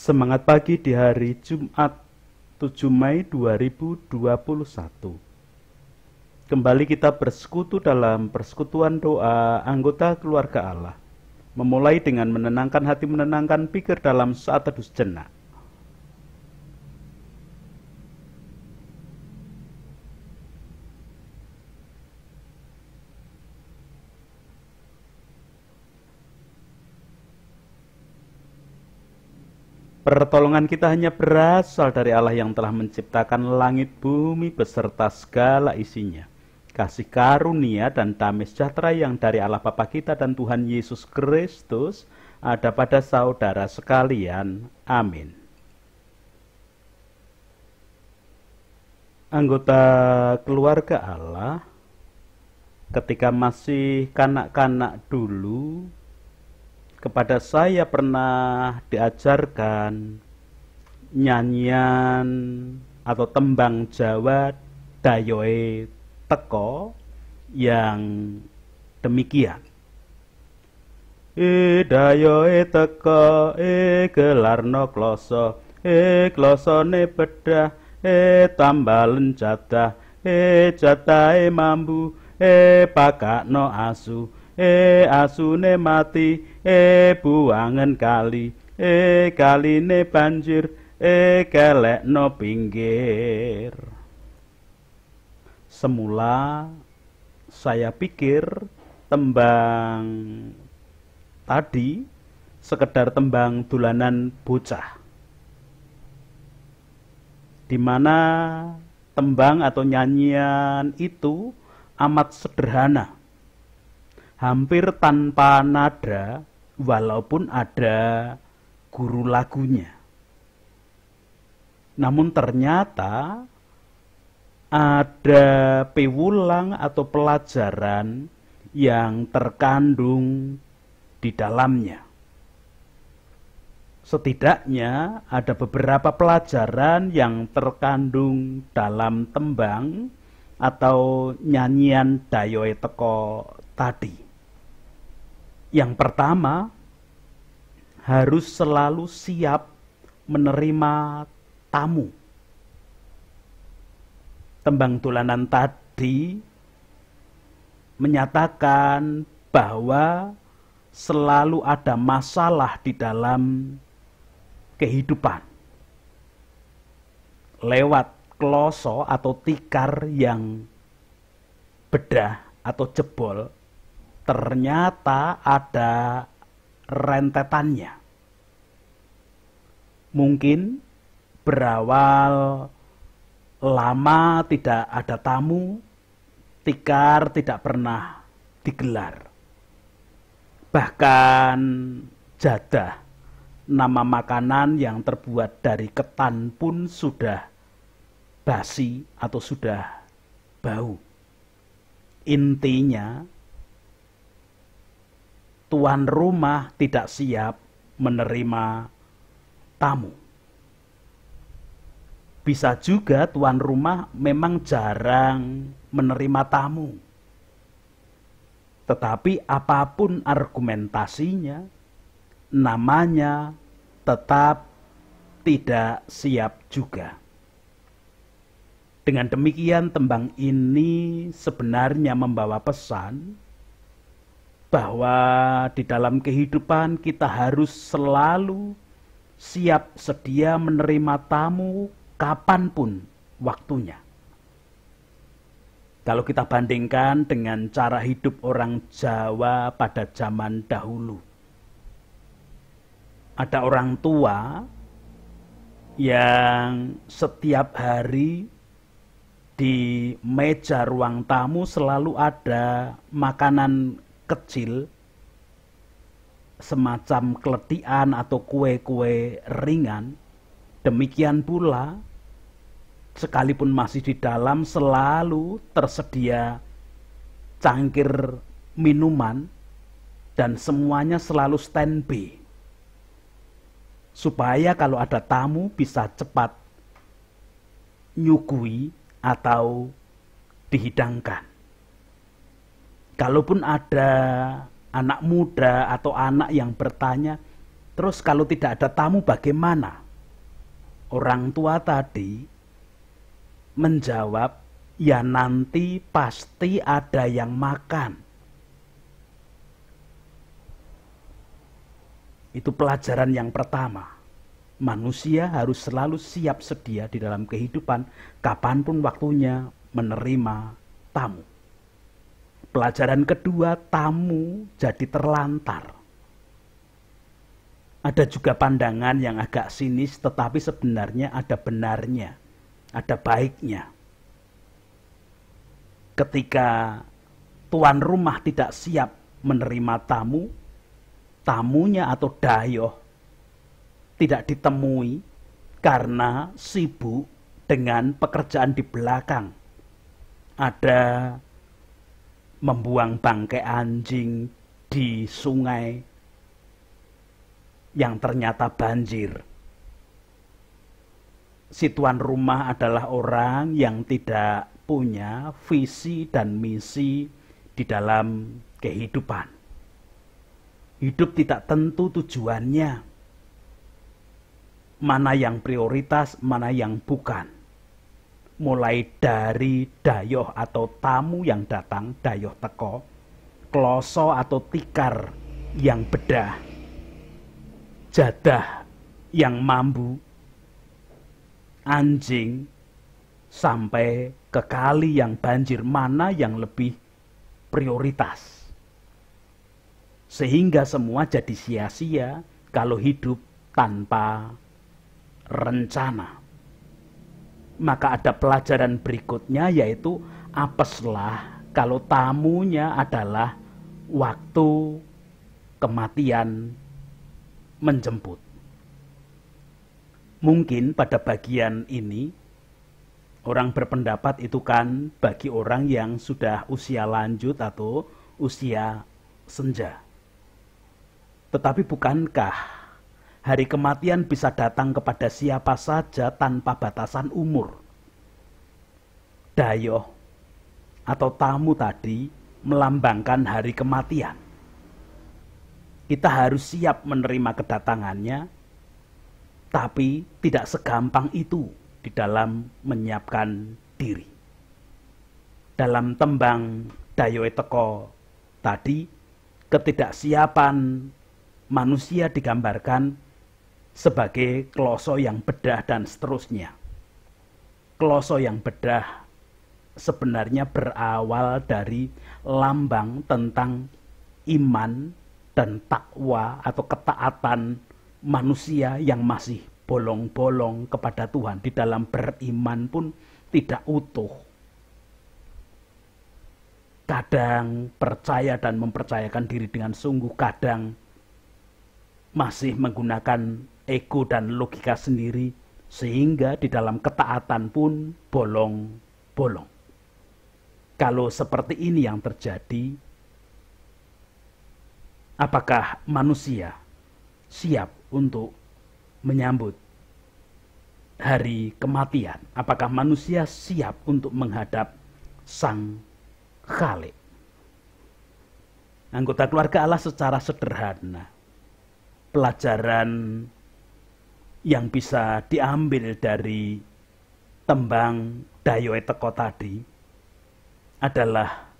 Semangat pagi di hari Jumat 7 Mei 2021. Kembali kita bersekutu dalam persekutuan doa anggota keluarga Allah. Memulai dengan menenangkan hati, menenangkan pikir dalam saat teduh sejenak. Pertolongan kita hanya berasal dari Allah yang telah menciptakan langit bumi beserta segala isinya. Kasih karunia dan damai sejahtera yang dari Allah Bapa kita dan Tuhan Yesus Kristus ada pada saudara sekalian. Amin. Anggota keluarga Allah, ketika masih kanak-kanak dulu, kepada saya pernah diajarkan nyanyian atau tembang Jawa Dayoe Teko yang demikian. Dayoe teko, gelarno kloso, klosone bedah, tambalen jatah, jatahe mambu, pakakno asu, asune mati, buangen kali, kaline banjir, kelekno pinggir. Semula saya pikir tembang tadi sekedar tembang dolanan bocah, di mana tembang atau nyanyian itu amat sederhana, hampir tanpa nada, walaupun ada guru lagunya. Namun ternyata ada piwulang atau pelajaran yang terkandung di dalamnya. Setidaknya ada beberapa pelajaran yang terkandung dalam tembang atau nyanyian Dayoe Teko tadi. Yang pertama, harus selalu siap menerima tamu. Tembang dolanan tadi menyatakan bahwa selalu ada masalah di dalam kehidupan. Lewat kloso atau tikar yang bedah atau jebol, ternyata ada rentetannya. Mungkin berawal lama tidak ada tamu, tikar tidak pernah digelar. Bahkan jadah, nama makanan yang terbuat dari ketan pun sudah basi atau sudah bau. Intinya, tuan rumah tidak siap menerima tamu. Bisa juga tuan rumah memang jarang menerima tamu. Tetapi apapun argumentasinya, namanya tetap tidak siap juga. Dengan demikian, tembang ini sebenarnya membawa pesan bahwa di dalam kehidupan kita harus selalu siap sedia menerima tamu kapanpun waktunya. Kalau kita bandingkan dengan cara hidup orang Jawa pada zaman dahulu, ada orang tua yang setiap hari di meja ruang tamu selalu ada makanan kecil, semacam keletian atau kue-kue ringan. Demikian pula, sekalipun masih di dalam, selalu tersedia cangkir minuman dan semuanya selalu standby, supaya kalau ada tamu bisa cepat nyugui atau dihidangkan. Kalaupun ada anak muda atau anak yang bertanya, Terus kalau tidak ada tamu bagaimana? Orang tua tadi menjawab, ya nanti pasti ada yang makan. Itu pelajaran yang pertama. Manusia harus selalu siap sedia di dalam kehidupan, kapanpun waktunya menerima tamu. Pelajaran kedua, tamu jadi terlantar. Ada juga pandangan yang agak sinis, tetapi sebenarnya ada benarnya, ada baiknya. Ketika tuan rumah tidak siap menerima tamu, tamunya atau dayoh tidak ditemui karena sibuk dengan pekerjaan di belakang. Ada membuang bangkai anjing di sungai yang ternyata banjir. Si tuan rumah adalah orang yang tidak punya visi dan misi di dalam kehidupan. Hidup tidak tentu tujuannya. Mana yang prioritas, mana yang bukan. Mulai dari dayoh atau tamu yang datang, dayoh teko, kloso atau tikar yang bedah, jadah yang mambu, anjing, sampai ke kali yang banjir, mana yang lebih prioritas. Sehingga semua jadi sia-sia kalau hidup tanpa rencana. Maka ada pelajaran berikutnya, yaitu apeslah kalau tamunya adalah waktu kematian menjemput. Mungkin pada bagian ini orang berpendapat itu kan bagi orang yang sudah usia lanjut atau usia senja. Tetapi bukankah hari kematian bisa datang kepada siapa saja tanpa batasan umur? Dayoh atau tamu tadi melambangkan hari kematian. Kita harus siap menerima kedatangannya, tapi tidak segampang itu di dalam menyiapkan diri. Dalam tembang Dayoe Teko tadi, ketidaksiapan manusia digambarkan sebagai kloso yang bedah dan seterusnya. Kloso yang bedah sebenarnya berawal dari lambang tentang iman dan takwa atau ketaatan manusia yang masih bolong-bolong kepada Tuhan. Di dalam beriman pun tidak utuh. Kadang percaya dan mempercayakan diri dengan sungguh, kadang masih menggunakan ego dan logika sendiri, sehingga di dalam ketaatan pun bolong-bolong. Kalau seperti ini yang terjadi, apakah manusia siap untuk menyambut hari kematian? Apakah manusia siap untuk menghadap Sang Khalik? Anggota keluarga Allah secara sederhana, pelajaran yang bisa diambil dari tembang Dayoe Teko tadi adalah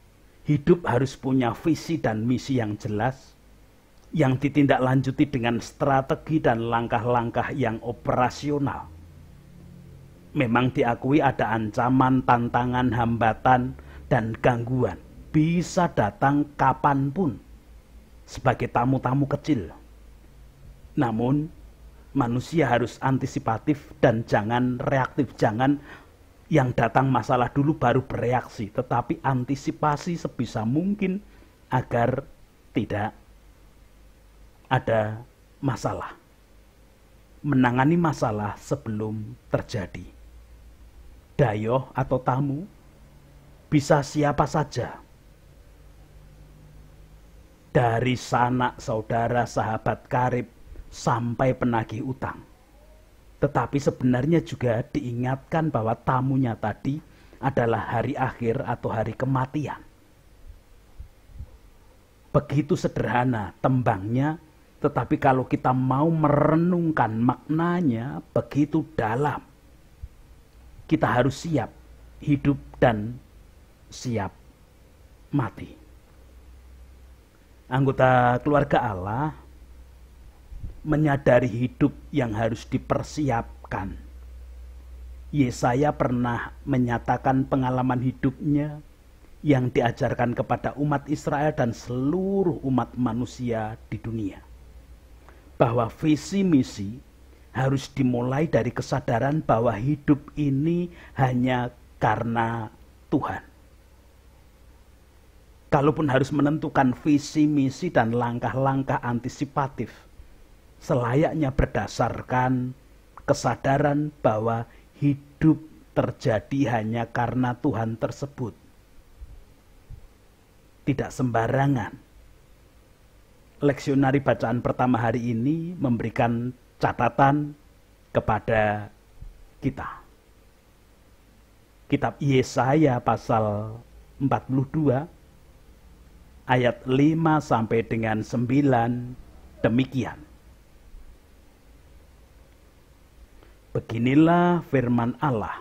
hidup harus punya visi dan misi yang jelas, yang ditindaklanjuti dengan strategi dan langkah-langkah yang operasional. Memang diakui ada ancaman, tantangan, hambatan, dan gangguan. Bisa datang kapanpun sebagai tamu-tamu kecil. Namun, manusia harus antisipatif dan jangan reaktif. Jangan yang datang masalah dulu baru bereaksi, tetapi antisipasi sebisa mungkin agar tidak ada masalah. Menangani masalah sebelum terjadi. Dayoh atau tamu bisa siapa saja. Dari sanak, saudara, sahabat karib, sampai penagih utang. Tetapi sebenarnya juga diingatkan bahwa tamunya tadi adalah hari akhir atau hari kematian. Begitu sederhana tembangnya, Tetapi kalau kita mau merenungkan maknanya begitu dalam, kita harus siap hidup dan siap mati. Anggota keluarga Allah menyadari hidup yang harus dipersiapkan. Yesaya pernah menyatakan pengalaman hidupnya yang diajarkan kepada umat Israel dan seluruh umat manusia di dunia, bahwa visi misi harus dimulai dari kesadaran bahwa hidup ini hanya karena Tuhan. Kalaupun harus menentukan visi misi dan langkah-langkah antisipatif, selayaknya berdasarkan kesadaran bahwa hidup terjadi hanya karena Tuhan tersebut. Tidak sembarangan. Leksionari bacaan pertama hari ini memberikan catatan kepada kita. Kitab Yesaya pasal 42 ayat 5 sampai dengan 9 demikian. Beginilah firman Allah,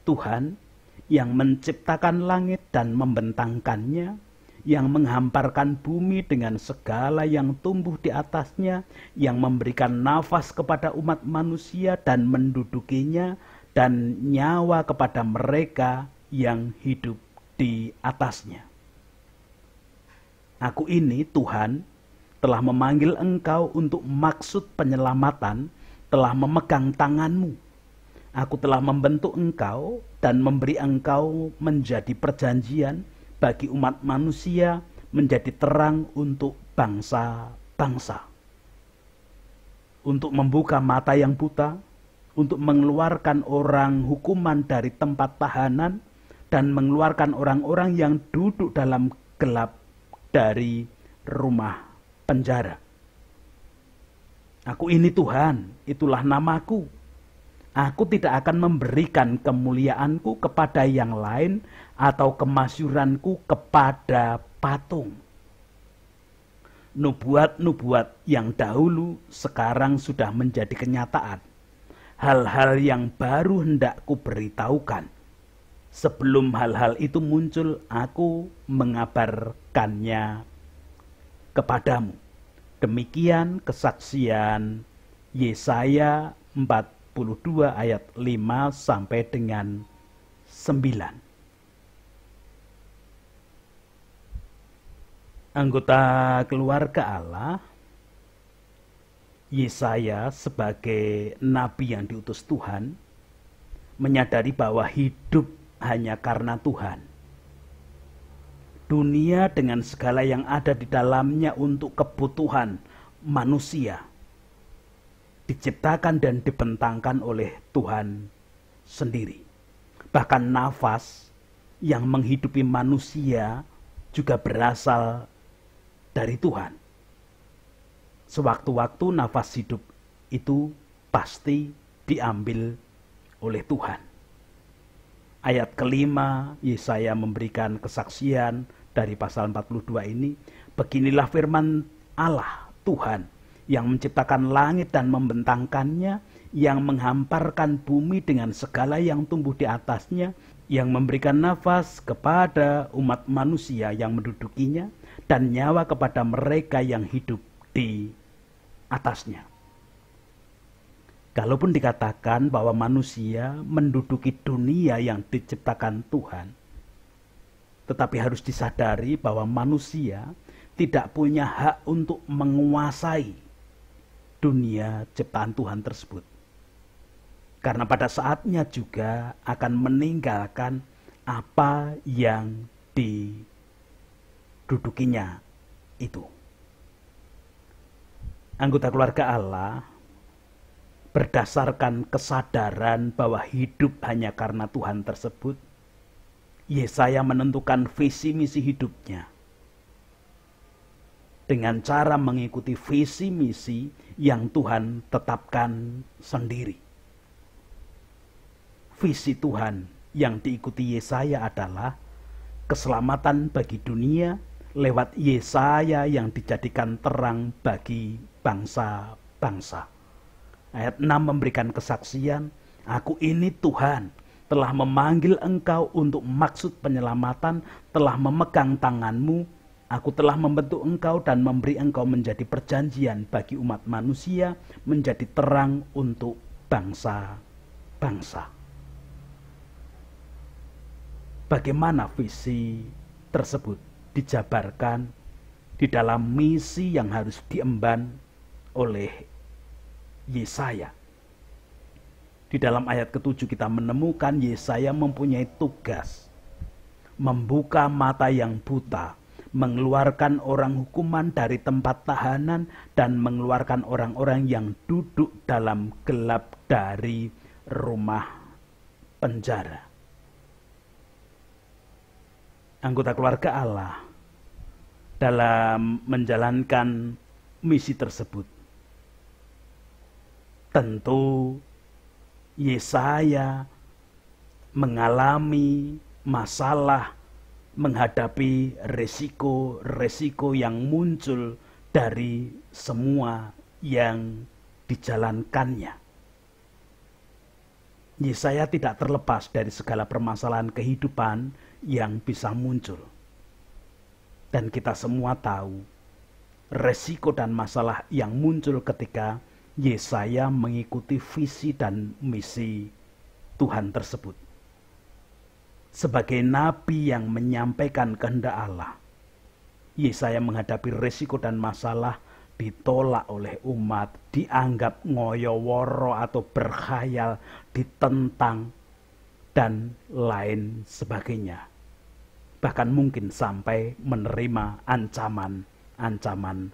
Tuhan yang menciptakan langit dan membentangkannya, yang menghamparkan bumi dengan segala yang tumbuh di atasnya, yang memberikan nafas kepada umat manusia dan mendudukinya, dan nyawa kepada mereka yang hidup di atasnya. Aku ini, Tuhan, telah memanggil engkau untuk maksud penyelamatan, telah memegang tanganmu. Aku telah membentuk engkau dan memberi engkau menjadi perjanjian bagi umat manusia, menjadi terang untuk bangsa-bangsa. Untuk membuka mata yang buta, untuk mengeluarkan orang hukuman dari tempat tahanan, dan mengeluarkan orang-orang yang duduk dalam gelap dari rumah penjara. Aku ini Tuhan, itulah namaku. Aku tidak akan memberikan kemuliaanku kepada yang lain atau kemasyuranku kepada patung. Nubuat-nubuat yang dahulu sekarang sudah menjadi kenyataan. Hal-hal yang baru hendak kuberitahukan. Sebelum hal-hal itu muncul, aku mengabarkannya kepadamu. Demikian kesaksian Yesaya 42 ayat 5 sampai dengan 9. Anggota keluarga Allah, Yesaya sebagai nabi yang diutus Tuhan menyadari bahwa hidup hanya karena Tuhan. Dunia dengan segala yang ada di dalamnya untuk kebutuhan manusia diciptakan dan dibentangkan oleh Tuhan sendiri. Bahkan nafas yang menghidupi manusia juga berasal dari Tuhan. Sewaktu-waktu nafas hidup itu pasti diambil oleh Tuhan. Ayat kelima, Yesaya memberikan kesaksian dari pasal 42 ini. Beginilah firman Allah, Tuhan, yang menciptakan langit dan membentangkannya, yang menghamparkan bumi dengan segala yang tumbuh di atasnya, yang memberikan nafas kepada umat manusia yang mendudukinya, dan nyawa kepada mereka yang hidup di atasnya. Kalaupun dikatakan bahwa manusia menduduki dunia yang diciptakan Tuhan, tetapi harus disadari bahwa manusia tidak punya hak untuk menguasai dunia ciptaan Tuhan tersebut. Karena pada saatnya juga akan meninggalkan apa yang didudukinya itu. Anggota keluarga Allah, berdasarkan kesadaran bahwa hidup hanya karena Tuhan tersebut, Yesaya menentukan visi misi hidupnya dengan cara mengikuti visi misi yang Tuhan tetapkan sendiri. Visi Tuhan yang diikuti Yesaya adalah keselamatan bagi dunia lewat Yesaya yang dijadikan terang bagi bangsa-bangsa. Ayat 6 memberikan kesaksian, aku ini Tuhan, telah memanggil engkau untuk maksud penyelamatan, telah memegang tanganmu, aku telah membentuk engkau dan memberi engkau menjadi perjanjian bagi umat manusia, menjadi terang untuk bangsa-bangsa. Bagaimana visi tersebut dijabarkan di dalam misi yang harus diemban oleh Yesaya. Di dalam ayat ke-7 kita menemukan Yesaya mempunyai tugas membuka mata yang buta, mengeluarkan orang hukuman dari tempat tahanan, dan mengeluarkan orang-orang yang duduk dalam gelap dari rumah penjara. Anggota keluarga Allah dalam menjalankan misi tersebut, tentu Yesaya mengalami masalah, menghadapi resiko-resiko yang muncul dari semua yang dijalankannya. Yesaya tidak terlepas dari segala permasalahan kehidupan yang bisa muncul. Dan kita semua tahu resiko dan masalah yang muncul ketika Yesaya mengikuti visi dan misi Tuhan tersebut. Sebagai nabi yang menyampaikan kehendak Allah, Yesaya menghadapi resiko dan masalah, ditolak oleh umat, dianggap ngoyoworo atau berkhayal, ditentang, dan lain sebagainya. Bahkan mungkin sampai menerima ancaman-ancaman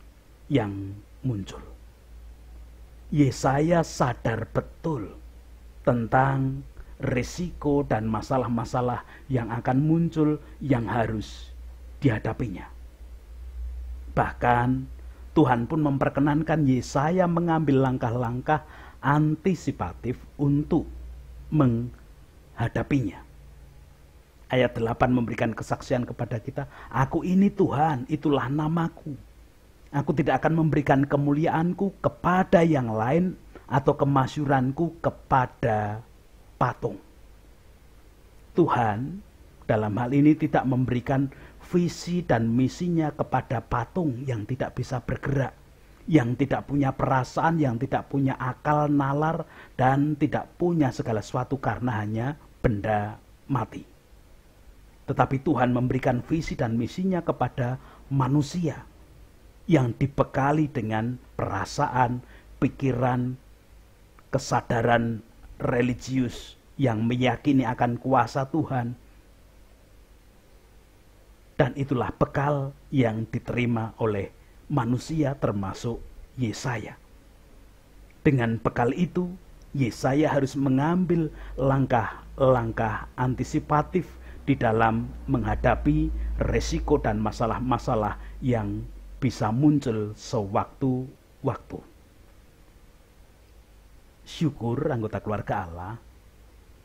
yang muncul. Yesaya sadar betul tentang risiko dan masalah-masalah yang akan muncul yang harus dihadapinya. Bahkan Tuhan pun memperkenankan Yesaya mengambil langkah-langkah antisipatif untuk menghadapinya. Ayat 8 memberikan kesaksian kepada kita, aku ini Tuhan, itulah namaku. Aku tidak akan memberikan kemuliaanku kepada yang lain atau kemasyuranku kepada patung. Tuhan dalam hal ini tidak memberikan visi dan misinya kepada patung yang tidak bisa bergerak, yang tidak punya perasaan, yang tidak punya akal nalar, dan tidak punya segala sesuatu karena hanya benda mati. Tetapi Tuhan memberikan visi dan misinya kepada manusia yang dibekali dengan perasaan, pikiran, kesadaran religius yang meyakini akan kuasa Tuhan. Dan itulah bekal yang diterima oleh manusia termasuk Yesaya. Dengan bekal itu, Yesaya harus mengambil langkah-langkah antisipatif di dalam menghadapi resiko dan masalah-masalah yang bisa muncul sewaktu-waktu. Syukur anggota keluarga Allah,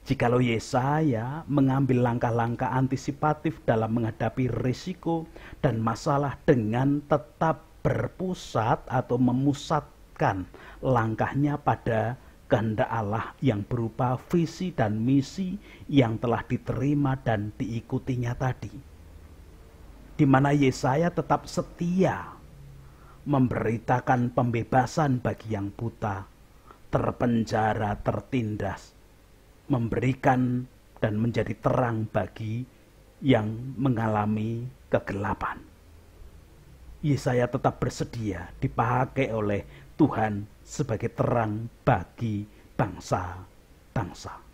jikalau Yesaya mengambil langkah-langkah antisipatif dalam menghadapi risiko dan masalah dengan tetap berpusat atau memusatkan langkahnya pada kehendak Allah yang berupa visi dan misi yang telah diterima dan diikutinya tadi. Di mana Yesaya tetap setia memberitakan pembebasan bagi yang buta, terpenjara, tertindas, memberikan dan menjadi terang bagi yang mengalami kegelapan. Yesaya tetap bersedia dipakai oleh Tuhan sebagai terang bagi bangsa-bangsa.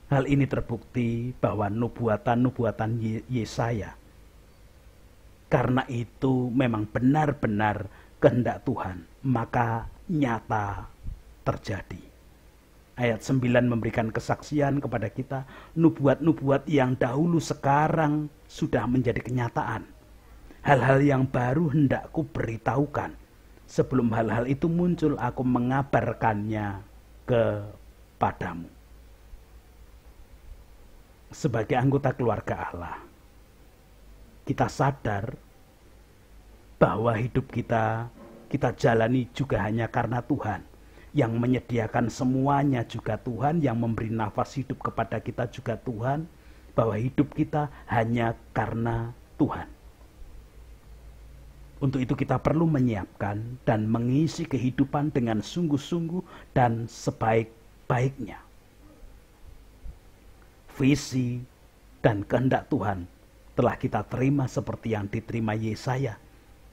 Hal ini terbukti bahwa nubuatan-nubuatan Yesaya, karena itu memang benar-benar kehendak Tuhan, maka nyata terjadi. Ayat 9 memberikan kesaksian kepada kita, nubuat-nubuat yang dahulu sekarang sudah menjadi kenyataan. Hal-hal yang baru hendak ku beritahukan. Sebelum hal-hal itu muncul, aku mengabarkannya kepadamu. Sebagai anggota keluarga Allah, kita sadar bahwa hidup kita kita jalani juga hanya karena Tuhan. Yang menyediakan semuanya juga Tuhan, yang memberi nafas hidup kepada kita juga Tuhan, bahwa hidup kita hanya karena Tuhan. Untuk itu kita perlu menyiapkan dan mengisi kehidupan dengan sungguh-sungguh dan sebaik-baiknya. Visi dan kehendak Tuhan telah kita terima seperti yang diterima Yesaya,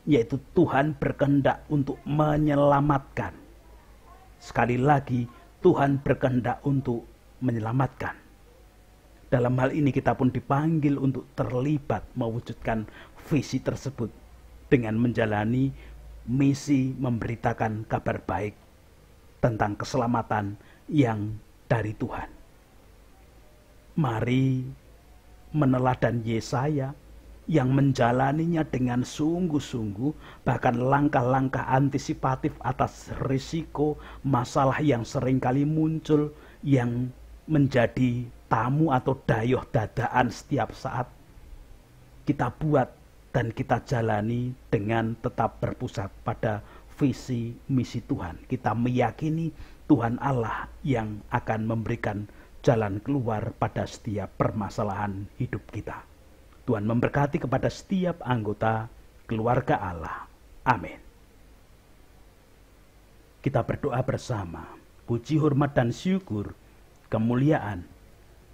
yaitu Tuhan berkehendak untuk menyelamatkan. Sekali lagi, Tuhan berkehendak untuk menyelamatkan. Dalam hal ini kita pun dipanggil untuk terlibat mewujudkan visi tersebut dengan menjalani misi memberitakan kabar baik tentang keselamatan yang dari Tuhan. Mari meneladan Yesaya yang menjalaninya dengan sungguh-sungguh, bahkan langkah-langkah antisipatif atas risiko masalah yang seringkali muncul, yang menjadi tamu atau dayoh dadaan setiap saat. Kita buat dan kita jalani dengan tetap berpusat pada visi misi Tuhan. Kita meyakini Tuhan Allah yang akan memberikan jalan keluar pada setiap permasalahan hidup kita. Tuhan memberkati kepada setiap anggota keluarga Allah. Amin. Kita berdoa bersama. Puji, hormat, dan syukur, kemuliaan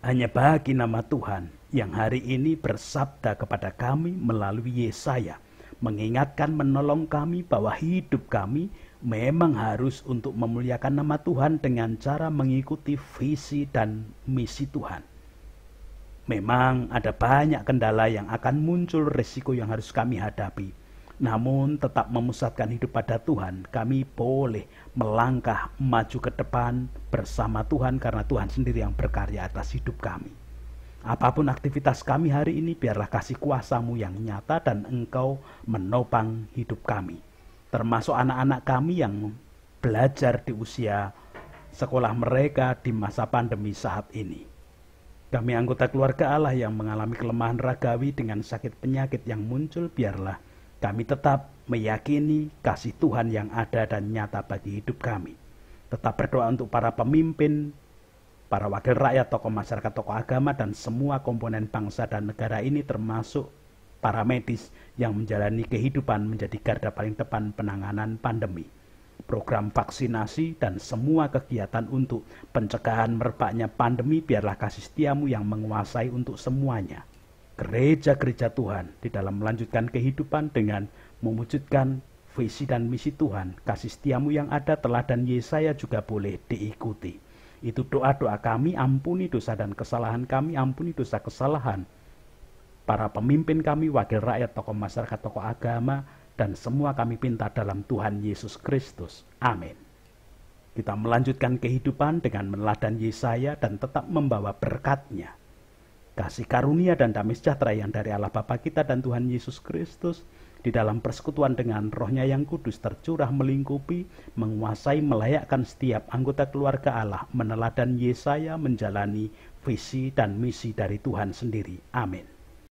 hanya bagi nama Tuhan yang hari ini bersabda kepada kami melalui Yesaya, mengingatkan, menolong kami bahwa hidup kami memang harus untuk memuliakan nama Tuhan dengan cara mengikuti visi dan misi Tuhan. Memang ada banyak kendala yang akan muncul, resiko yang harus kami hadapi. Namun tetap memusatkan hidup pada Tuhan, kami boleh melangkah maju ke depan bersama Tuhan karena Tuhan sendiri yang berkarya atas hidup kami. Apapun aktivitas kami hari ini, biarlah kasih kuasa-Mu yang nyata dan Engkau menopang hidup kami. Termasuk anak-anak kami yang belajar di usia sekolah mereka di masa pandemi saat ini. Kami anggota keluarga Allah yang mengalami kelemahan ragawi dengan sakit penyakit yang muncul, biarlah kami tetap meyakini kasih Tuhan yang ada dan nyata bagi hidup kami. Tetap berdoa untuk para pemimpin, para wakil rakyat, tokoh masyarakat, tokoh agama, dan semua komponen bangsa dan negara ini, termasuk para medis yang menjalani kehidupan menjadi garda paling depan penanganan pandemi. Program vaksinasi dan semua kegiatan untuk pencegahan merebaknya pandemi, biarlah kasih setiamu yang menguasai untuk semuanya. Gereja-gereja Tuhan di dalam melanjutkan kehidupan dengan mewujudkan visi dan misi Tuhan, kasih setiamu yang ada, teladan Yesaya juga boleh diikuti. Itu doa-doa kami, ampuni dosa dan kesalahan kami, ampuni dosa kesalahan para pemimpin kami, wakil rakyat, tokoh masyarakat, tokoh agama, dan semua kami pinta dalam Tuhan Yesus Kristus. Amin. Kita melanjutkan kehidupan dengan meneladani Yesaya dan tetap membawa berkat-Nya. Kasih karunia dan damai sejahtera yang dari Allah Bapa kita dan Tuhan Yesus Kristus di dalam persekutuan dengan Roh-Nya yang kudus tercurah, melingkupi, menguasai, melayakkan setiap anggota keluarga Allah meneladani Yesaya, menjalani visi dan misi dari Tuhan sendiri. Amin.